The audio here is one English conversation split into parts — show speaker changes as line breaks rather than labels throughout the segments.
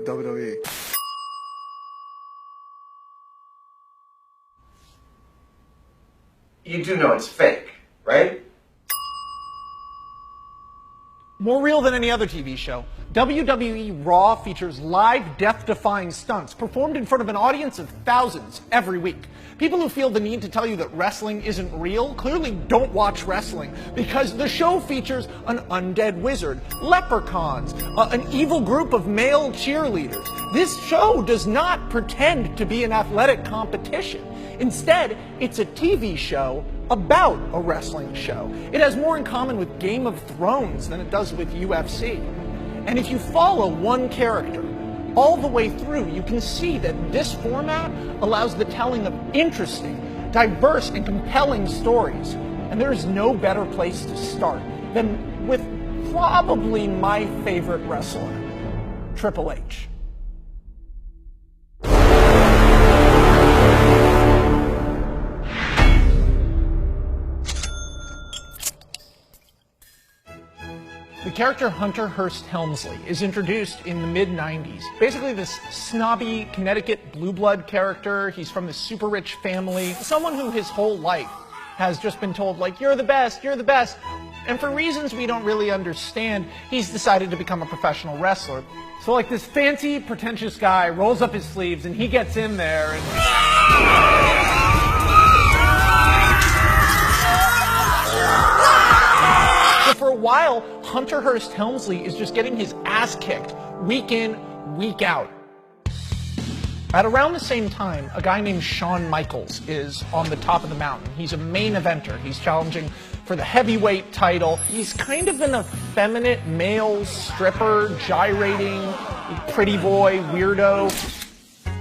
WWE.
You do know it's fake, right?
More real than any other TV show, WWE Raw features live, death-defying stunts performed in front of an audience of thousands every week. People who feel the need to tell you that wrestling isn't real clearly don't watch wrestling, because the show features an undead wizard, leprechauns, an evil group of male cheerleaders. This show does not pretend to be an athletic competition. Instead, it's a TV show about a wrestling show. It has more in common with Game of Thrones than it does with UFC. And if you follow one character all the way through, you can see that this format allows the telling of interesting, diverse, and compelling stories. And there is no better place to start than with probably my favorite wrestler, Triple H. The character Hunter Hearst Helmsley is introduced in the mid-90s. Basically this snobby Connecticut blue blood character. He's from this super rich family. Someone who his whole life has just been told, like, you're the best, you're the best. And for reasons we don't really understand, he's decided to become a professional wrestler. So like this fancy, pretentious guy rolls up his sleeves and he gets in there and... For a while, Hunter Hearst Helmsley is just getting his ass kicked week in, week out. At around the same time, a guy named Shawn Michaels is on the top of the mountain. He's a main eventer. He's challenging for the heavyweight title. He's kind of an effeminate male stripper, gyrating, pretty boy, weirdo.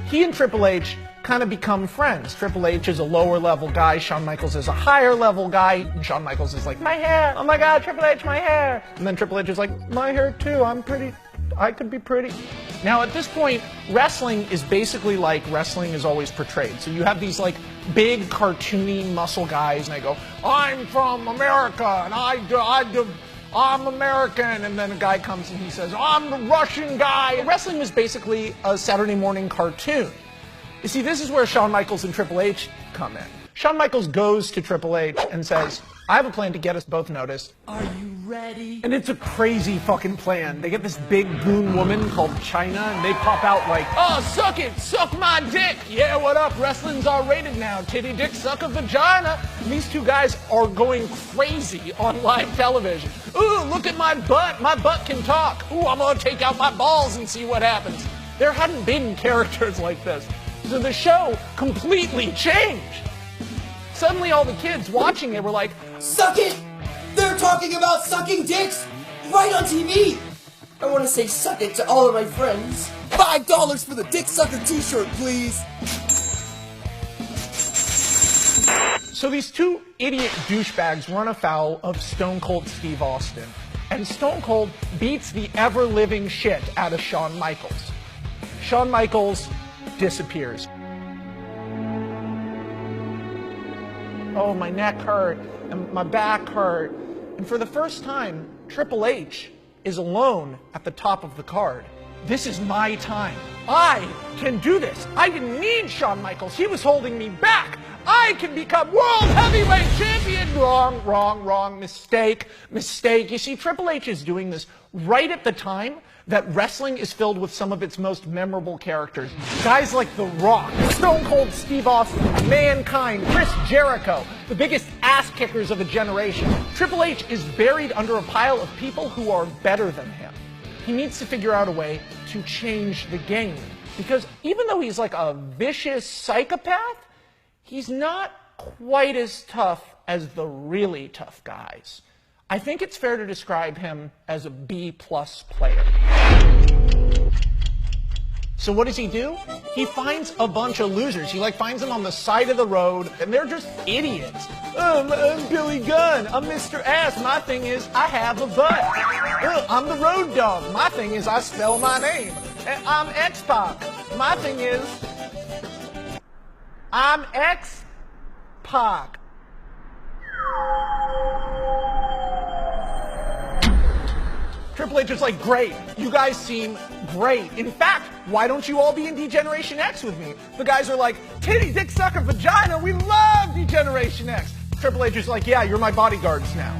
He and Triple H kind of become friends. Triple H is a lower level guy, Shawn Michaels is a higher level guy. Shawn Michaels is like, my hair, oh my god, Triple H, my hair. And then Triple H is like, my hair too, I'm pretty, I could be pretty. Now at this point, wrestling is basically like wrestling is always portrayed. So you have these like big cartoony muscle guys and they go, I'm from America and I'm American, and then a guy comes and he says, I'm the Russian guy. Wrestling was basically a Saturday morning cartoon. You see, this is where Shawn Michaels and Triple H come in. Shawn Michaels goes to Triple H and says, I have a plan to get us both noticed. Are you ready? And it's a crazy fucking plan. They get this big goon woman called Chyna, and they pop out like, oh, suck it, suck my dick. Yeah, what up? Wrestling's R-rated now. Titty, dick, suck a vagina. And these two guys are going crazy on live television. Ooh, look at my butt. My butt can talk. Ooh, I'm gonna take out my balls and see what happens. There hadn't been characters like this. So the show completely changed. Suddenly all the kids watching it were like,
suck it! They're talking about sucking dicks right on TV! I want to say suck it to all of my friends. $5 for the Dick Sucker t-shirt, please!
So these two idiot douchebags run afoul of Stone Cold Steve Austin. And Stone Cold beats the ever-living shit out of Shawn Michaels. Shawn Michaels disappears. Oh, my neck hurt, and my back hurt. And for the first time, Triple H is alone at the top of the card. This is my time. I can do this. I didn't need Shawn Michaels. He was holding me back. I can become World Heavyweight Champion. Wrong, wrong, wrong. Mistake, mistake. You see, Triple H is doing this right at the time that wrestling is filled with some of its most memorable characters. Guys like The Rock, Stone Cold Steve Austin, Mankind, Chris Jericho, the biggest ass kickers of a generation. Triple H is buried under a pile of people who are better than him. He needs to figure out a way to change the game. Because even though he's like a vicious psychopath, he's not quite as tough as the really tough guys. I think it's fair to describe him as a B-plus player. So what does he do? He finds a bunch of losers. He finds them on the side of the road, and they're just idiots. I'm Billy Gunn. I'm Mr. Ass. My thing is, I have a butt. I'm the Road Dogg. My thing is, I spell my name. I'm X-Pac. My thing is, I'm X-Pac. Triple H is like, great, you guys seem great. In fact, why don't you all be in D-Generation X with me? The guys are like, titty, dick, sucker, vagina, we love D-Generation X. Triple H is like, yeah, you're my bodyguards now.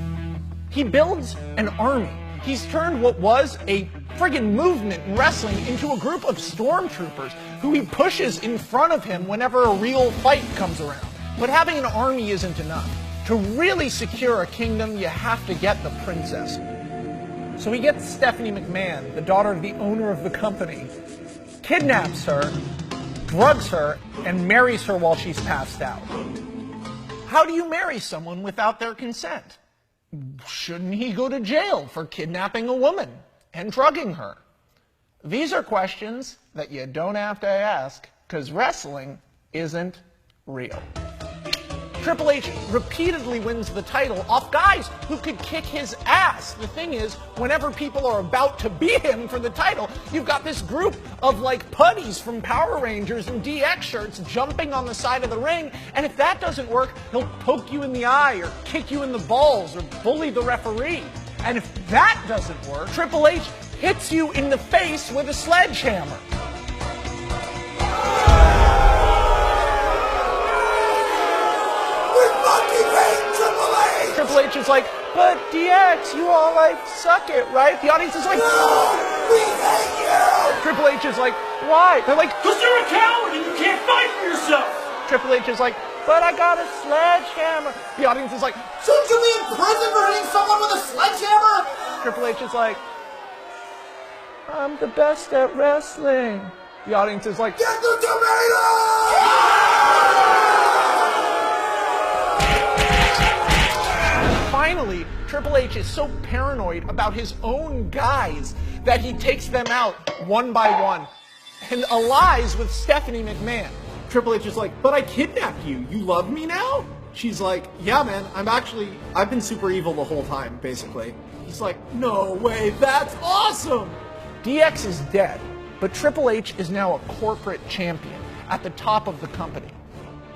He builds an army. He's turned what was a friggin' movement in wrestling into a group of stormtroopers who he pushes in front of him whenever a real fight comes around. But having an army isn't enough. To really secure a kingdom, you have to get the princess. So he gets Stephanie McMahon, the daughter of the owner of the company, kidnaps her, drugs her, and marries her while she's passed out. How do you marry someone without their consent? Shouldn't he go to jail for kidnapping a woman and drugging her? These are questions that you don't have to ask, because wrestling isn't real. Triple H repeatedly wins the title off guys who could kick his ass. The thing is, whenever people are about to beat him for the title, you've got this group of like putties from Power Rangers and DX shirts jumping on the side of the ring, and if that doesn't work, he'll poke you in the eye or kick you in the balls or bully the referee. And if that doesn't work, Triple H hits you in the face with a sledgehammer. Triple H is like, but DX, you all like suck it, right? The audience is like, no, we hate you! Triple H is like, why? They're like, because you're a coward and you can't fight for yourself! Triple H is like, but I got a sledgehammer. The audience is like,
shouldn't you be in prison for hitting someone with a sledgehammer?
Triple H is like, I'm the best at wrestling. The audience is like, get the tomato! Finally, Triple H is so paranoid about his own guys that he takes them out one by one and allies with Stephanie McMahon. Triple H is like, but I kidnapped you. You love me now? She's like, yeah, man, I've been super evil the whole time, basically. He's like, no way, that's awesome. DX is dead, but Triple H is now a corporate champion at the top of the company.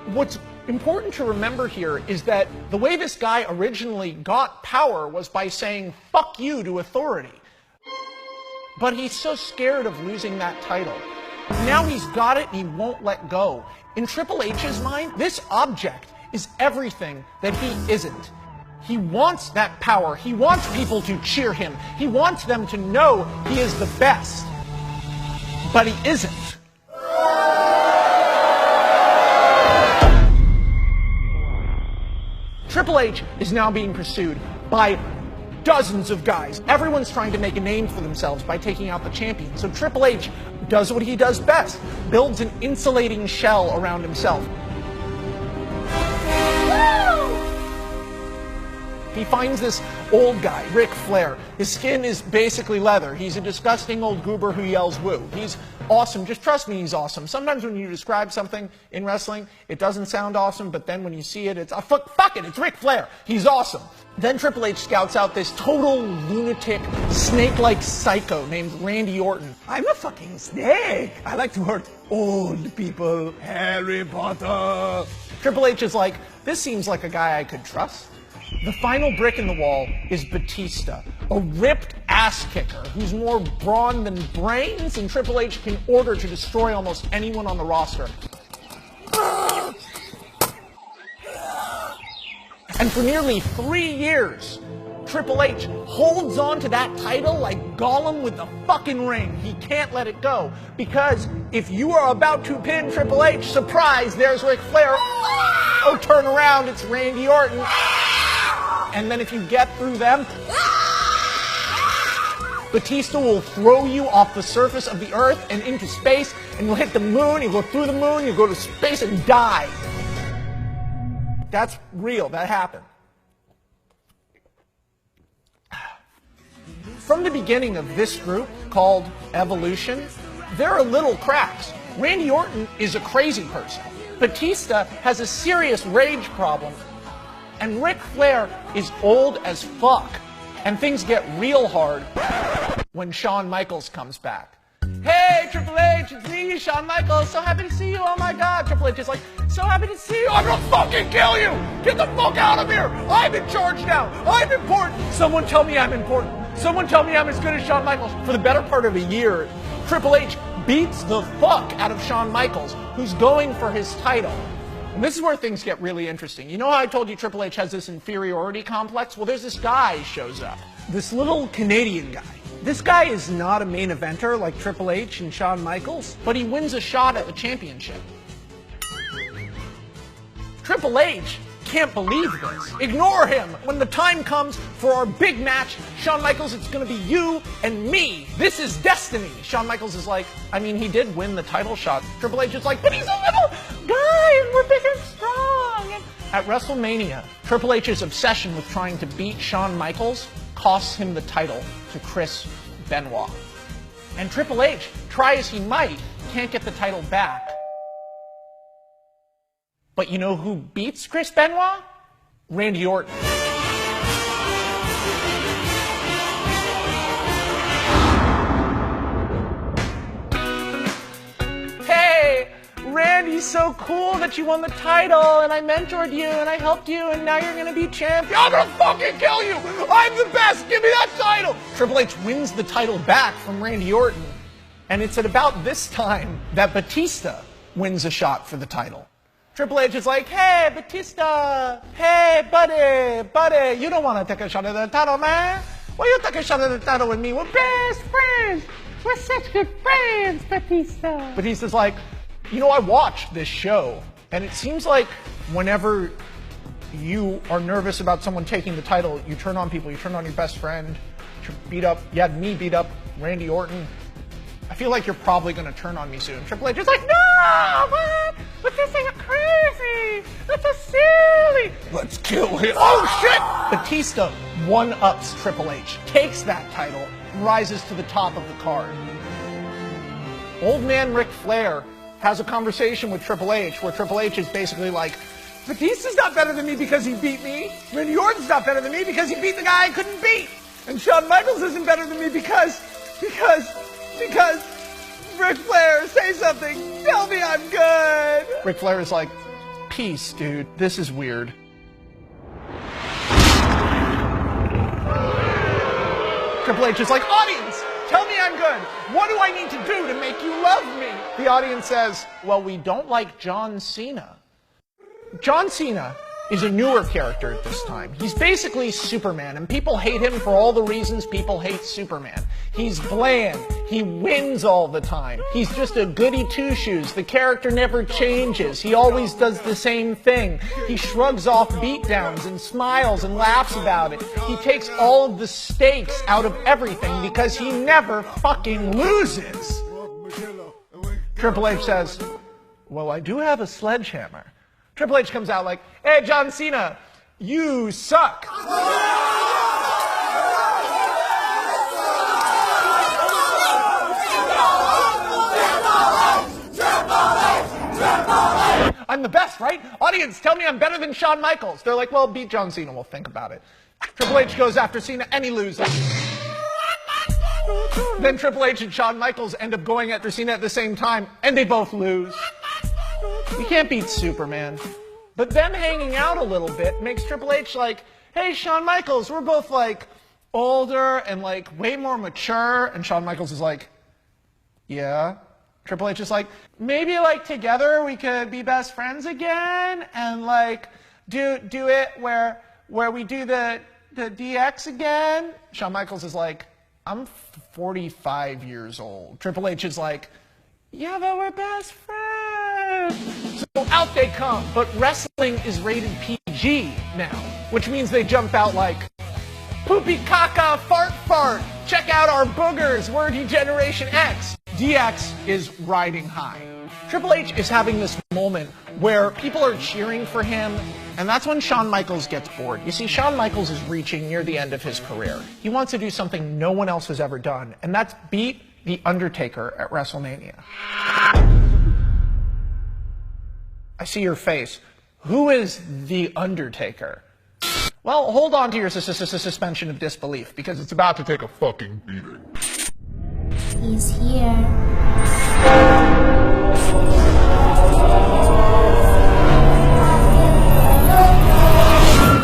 What's important to remember here is that the way this guy originally got power was by saying, fuck you to authority. But he's so scared of losing that title. Now he's got it and he won't let go. In Triple H's mind, this object is everything that he isn't. He wants that power. He wants people to cheer him. He wants them to know he is the best. But he isn't. Triple H is now being pursued by dozens of guys. Everyone's trying to make a name for themselves by taking out the champion. So Triple H does what he does best, builds an insulating shell around himself. He finds this old guy, Ric Flair. His skin is basically leather. He's a disgusting old goober who yells woo. He's awesome. Just trust me, he's awesome. Sometimes when you describe something in wrestling, it doesn't sound awesome, but then when you see it, it's, fuck it, it's Ric Flair. He's awesome. Then Triple H scouts out this total lunatic, snake-like psycho named Randy Orton. I'm a fucking snake. I like to hurt old people. Harry Potter. Triple H is like, this seems like a guy I could trust. The final brick in the wall is Batista, a ripped ass kicker who's more brawn than brains, and Triple H can order to destroy almost anyone on the roster. And for nearly 3 years, Triple H holds on to that title like Gollum with the fucking ring. He can't let it go, because if you are about to pin Triple H, surprise, there's Ric Flair. Oh, turn around, it's Randy Orton. And then if you get through them, Batista will throw you off the surface of the earth and into space, and you'll hit the moon, you'll go through the moon, you'll go to space and die. That's real, that happened. From the beginning of this group, called Evolution, there are little cracks. Randy Orton is a crazy person. Batista has a serious rage problem. And Ric Flair is old as fuck. And things get real hard when Shawn Michaels comes back. Hey, Triple H, it's me, Shawn Michaels. So happy to see you. Oh my God. Triple H is like, so happy to see you. I'm gonna fucking kill you. Get the fuck out of here. I'm in charge now. I'm important. Someone tell me I'm important. Someone tell me I'm as good as Shawn Michaels. For the better part of a year, Triple H beats the fuck out of Shawn Michaels, who's going for his title. And this is where things get really interesting. You know how I told you Triple H has this inferiority complex? Well, there's this guy shows up. This little Canadian guy. This guy is not a main eventer like Triple H and Shawn Michaels, but he wins a shot at the championship. Triple H can't believe this. Ignore him. When the time comes for our big match, Shawn Michaels, it's gonna be you and me. This is destiny. Shawn Michaels is like, I mean, he did win the title shot. Triple H is like, but he's a little guy and we're big and strong. And at WrestleMania, Triple H's obsession with trying to beat Shawn Michaels costs him the title to Chris Benoit. And Triple H, try as he might, can't get the title back. But you know who beats Chris Benoit? Randy Orton. Hey, Randy, so cool that you won the title, and I mentored you, and I helped you, and now you're gonna be champion. I'm gonna fucking kill you! I'm the best! Give me that title! Triple H wins the title back from Randy Orton, and it's at about this time that Batista wins a shot for the title. Triple H is like, hey, Batista, hey, buddy, you don't want to take a shot at the title, man. Why you take a shot at the title with me? We're best friends. We're such good friends, Batista. Batista's like, you know, I watched this show, and it seems like whenever you are nervous about someone taking the title, you turn on people, you turn on your best friend, you had me beat up Randy Orton. I feel like you're probably going to turn on me soon. Triple H is like, no, what? But this ain't crazy. That's so silly. Let's kill him. Oh, shit! Batista one-ups Triple H, takes that title, and rises to the top of the card. Old man Ric Flair has a conversation with Triple H where Triple H is basically like, Batista's not better than me because he beat me. Randy Orton's not better than me because he beat the guy I couldn't beat. And Shawn Michaels isn't better than me because Ric Flair, say something. Tell me I'm good. Ric Flair is like, peace, dude. This is weird. Triple H is like, audience, tell me I'm good. What do I need to do to make you love me? The audience says, well, we don't like John Cena. John Cena is a newer character at this time. He's basically Superman, and people hate him for all the reasons people hate Superman. He's bland. He wins all the time. He's just a goody two-shoes. The character never changes. He always does the same thing. He shrugs off beatdowns and smiles and laughs about it. He takes all of the stakes out of everything because he never fucking loses. Triple H says, well, I do have a sledgehammer. Triple H comes out like, hey, John Cena, you suck. I'm the best, right? Audience, tell me I'm better than Shawn Michaels. They're like, well, beat John Cena, we'll think about it. Triple H goes after Cena and he loses. Then Triple H and Shawn Michaels end up going after Cena at the same time, and they both lose. You can't beat Superman. But them hanging out a little bit makes Triple H like, hey, Shawn Michaels, we're both like older and like way more mature. And Shawn Michaels is like, yeah. Triple H is like, maybe like together we could be best friends again and like do it where we do the DX again. Shawn Michaels is like, I'm 45 years old. Triple H is like, yeah, but we're best friends. So out they come, but wrestling is rated PG now, which means they jump out like, poopy caca fart fart. Check out our boogers, we're Degeneration X. DX is riding high. Triple H is having this moment where people are cheering for him, and that's when Shawn Michaels gets bored. You see, Shawn Michaels is reaching near the end of his career. He wants to do something no one else has ever done, and that's beat The Undertaker at WrestleMania. I see your face. Who is The Undertaker? Well, hold on to your suspension of disbelief, because it's about to take a fucking beating.
He's here.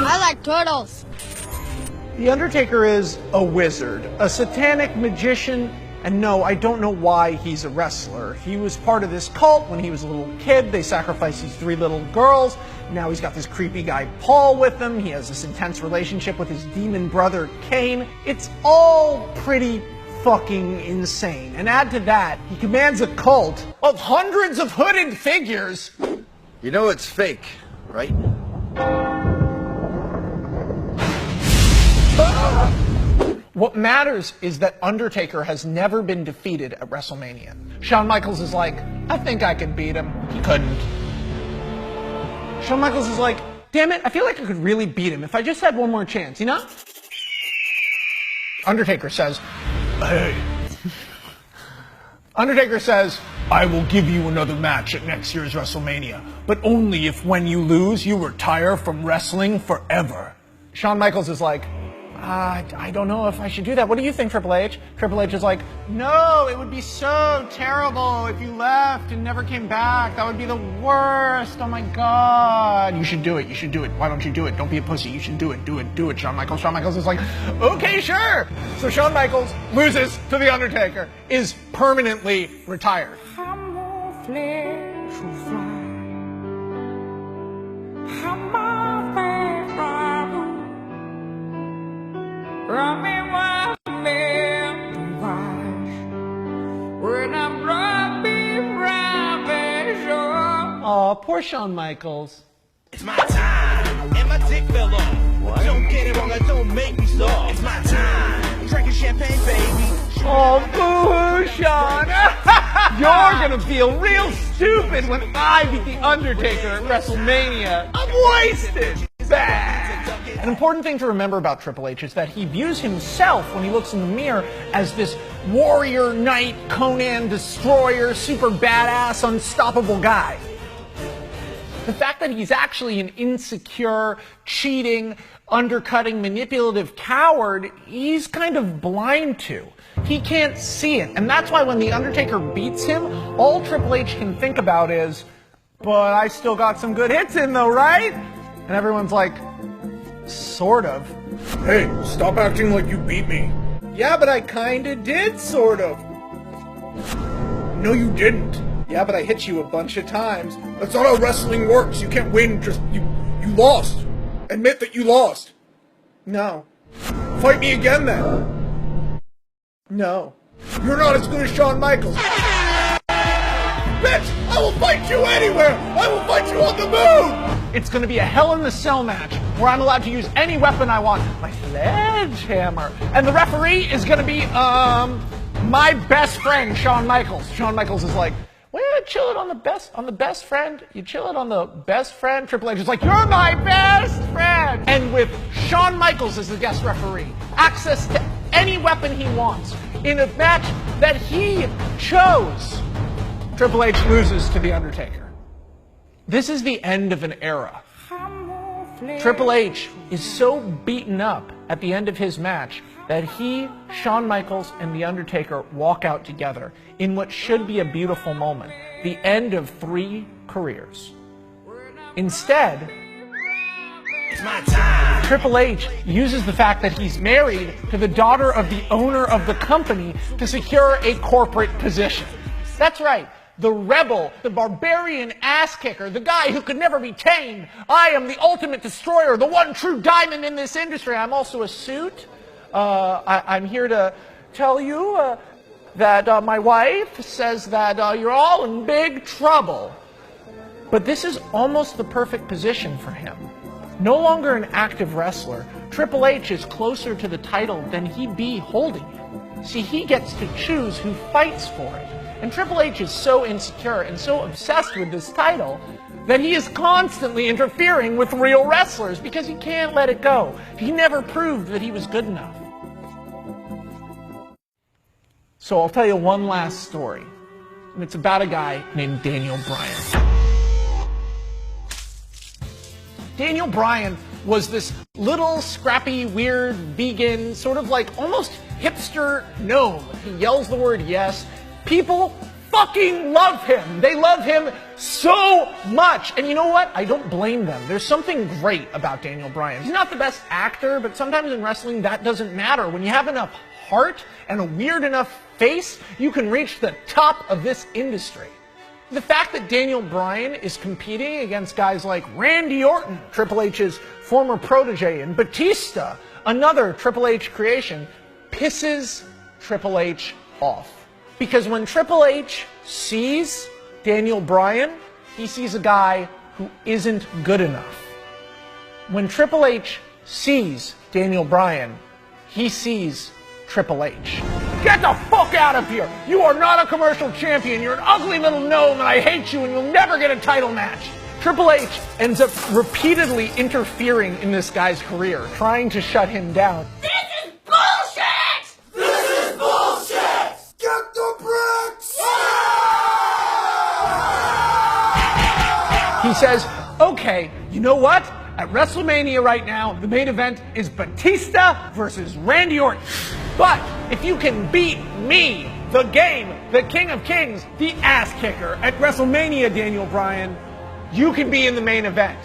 I like turtles.
The Undertaker is a wizard, a satanic magician, and no, I don't know why he's a wrestler. He was part of this cult when he was a little kid. They sacrificed these 3 little girls. Now he's got this creepy guy Paul with him. He has this intense relationship with his demon brother Kane. It's all pretty fucking insane. And add to that, he commands a cult of hundreds of hooded figures.
You know it's fake, right?
What matters is that Undertaker has never been defeated at WrestleMania. Shawn Michaels is like, I think I could beat him. He couldn't. Shawn Michaels is like, damn it, I feel like I could really beat him if I just had one more chance, you know? Undertaker says, hey. Undertaker says, I will give you another match at next year's WrestleMania, but only if when you lose, you retire from wrestling forever. Shawn Michaels is like, I don't know if I should do that. What do you think, Triple H? Triple H is like, no, it would be so terrible if you left and never came back. That would be the worst. Oh my God. You should do it. You should do it. Why don't you do it? Don't be a pussy. You should do it. Do it. Do it, Shawn Michaels. Shawn Michaels is like, okay, sure. So Shawn Michaels loses to The Undertaker, is permanently retired. Aw, poor Shawn Michaels.
It's my time, and my dick fell off. What? Don't get it wrong, I don't make me soft. It's my time, drinking champagne, baby.
Oh, boo-hoo, Shawn. You're gonna feel real stupid when I beat The Undertaker at WrestleMania. I'm wasted. Bad. An important thing to remember about Triple H is that he views himself, when he looks in the mirror, as this warrior knight, Conan destroyer, super badass, unstoppable guy. The fact that he's actually an insecure, cheating, undercutting, manipulative coward, he's kind of blind to. He can't see it. And that's why when The Undertaker beats him, all Triple H can think about is, but I still got some good hits in though, right? And everyone's like, sort of. Hey, stop acting like you beat me. Yeah, but I kinda did, sort of. No, you didn't. Yeah, but I hit you a bunch of times. That's not how wrestling works. You can't win, just, you lost. Admit that you lost. No. Fight me again then. No. You're not as good as Shawn Michaels. Bitch, I will fight you anywhere. I will fight you on the moon. It's gonna be a Hell in the Cell match where I'm allowed to use any weapon I want. My sledgehammer. And the referee is gonna be, my best friend, Shawn Michaels. Shawn Michaels is like, well, chill it on the best friend. You chill it on the best friend. Triple H is like, you're my best friend. And with Shawn Michaels as the guest referee, access to any weapon he wants in a match that he chose, Triple H loses to The Undertaker. This is the end of an era. Triple H is so beaten up at the end of his match that he, Shawn Michaels, and The Undertaker walk out together in what should be a beautiful moment, the end of 3 careers. Instead,
It's my time.
Triple H uses the fact that he's married to the daughter of the owner of the company to secure a corporate position. That's right. The rebel, the barbarian ass kicker, the guy who could never be tamed. I am the ultimate destroyer, the one true diamond in this industry. I'm also a suit. I'm here to tell you that my wife says that you're all in big trouble. But this is almost the perfect position for him. No longer an active wrestler, Triple H is closer to the title than he'd be holding it. See, he gets to choose who fights for it. And Triple H is so insecure and so obsessed with this title that he is constantly interfering with real wrestlers because he can't let it go. He never proved that he was good enough. So I'll tell you one last story. And it's about a guy named Daniel Bryan. Daniel Bryan was this little, scrappy, weird, vegan, sort of like almost hipster gnome. He yells the word yes. People fucking love him. They love him so much. And you know what? I don't blame them. There's something great about Daniel Bryan. He's not the best actor, but sometimes in wrestling that doesn't matter. When you have enough heart and a weird enough face, you can reach the top of this industry. The fact that Daniel Bryan is competing against guys like Randy Orton, Triple H's former protege, and Batista, another Triple H creation, pisses Triple H off. Because when Triple H sees Daniel Bryan, he sees a guy who isn't good enough. When Triple H sees Daniel Bryan, he sees Triple H. Get the fuck out of here! You are not a commercial champion, you're an ugly little gnome and I hate you and you'll never get a title match. Triple H ends up repeatedly interfering in this guy's career, trying to shut him down.
This is bullshit! This is bullshit! Get the bricks!
He says, okay, you know what? At WrestleMania right now, the main event is Batista versus Randy Orton. But if you can beat me, the game, the King of Kings, the ass kicker at WrestleMania, Daniel Bryan, you can be in the main event.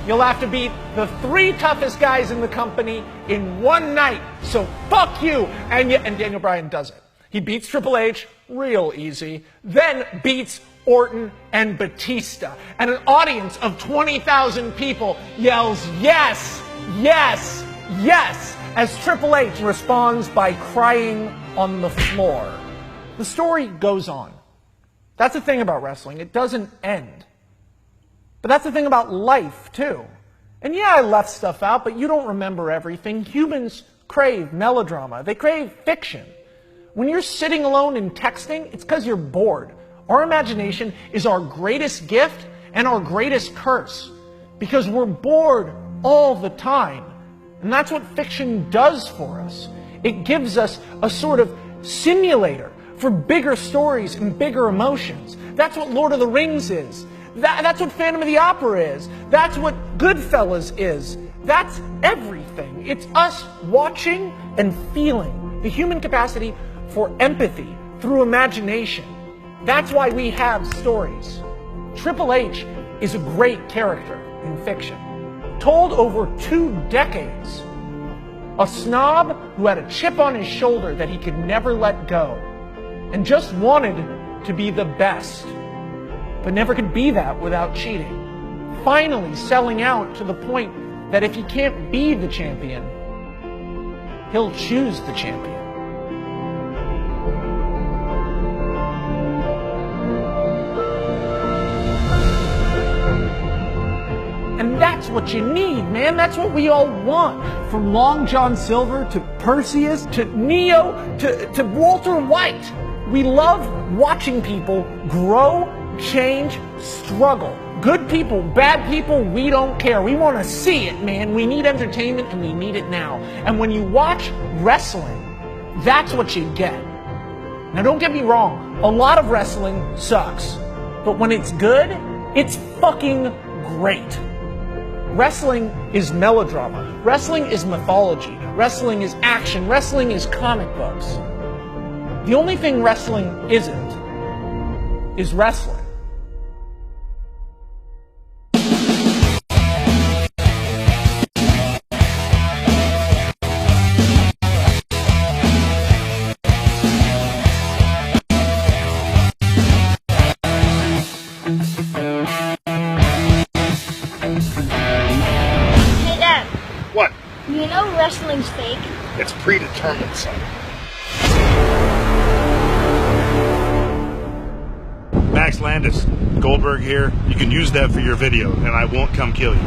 You'll have to beat the 3 toughest guys in the company in one night. So fuck you. And Daniel Bryan does it. He beats Triple H real easy, then beats Orton and Batista. And an audience of 20,000 people yells, yes, yes, yes, as Triple H responds by crying on the floor. The story goes on. That's the thing about wrestling. It doesn't end. But that's the thing about life, too. And yeah, I left stuff out, but you don't remember everything. Humans crave melodrama. They crave fiction. When you're sitting alone and texting, it's because you're bored. Our imagination is our greatest gift and our greatest curse. Because we're bored all the time. And that's what fiction does for us. It gives us a sort of simulator for bigger stories and bigger emotions. That's what Lord of the Rings is. That's what Phantom of the Opera is. That's what Goodfellas is. That's everything. It's us watching and feeling. The human capacity for empathy through imagination. That's why we have stories. Triple H is a great character in fiction. Told over 2 decades. A snob who had a chip on his shoulder that he could never let go. And just wanted to be the best. But never could be that without cheating. Finally selling out to the point that if he can't be the champion, he'll choose the champion. And that's what you need, man. That's what we all want. From Long John Silver to Perseus to Neo to Walter White. We love watching people grow, change, struggle. Good people, bad people, we don't care. We want to see it, man. We need entertainment and we need it now. And when you watch wrestling, that's what you get. Now don't get me wrong, a lot of wrestling sucks. But when it's good, it's fucking great. Wrestling is melodrama. Wrestling is mythology. Wrestling is action. Wrestling is comic books. The only thing wrestling isn't is wrestling.
What?
You know wrestling's fake.
It's predetermined, son. Max Landis, Goldberg here. You can use that for your video, and I won't come kill you.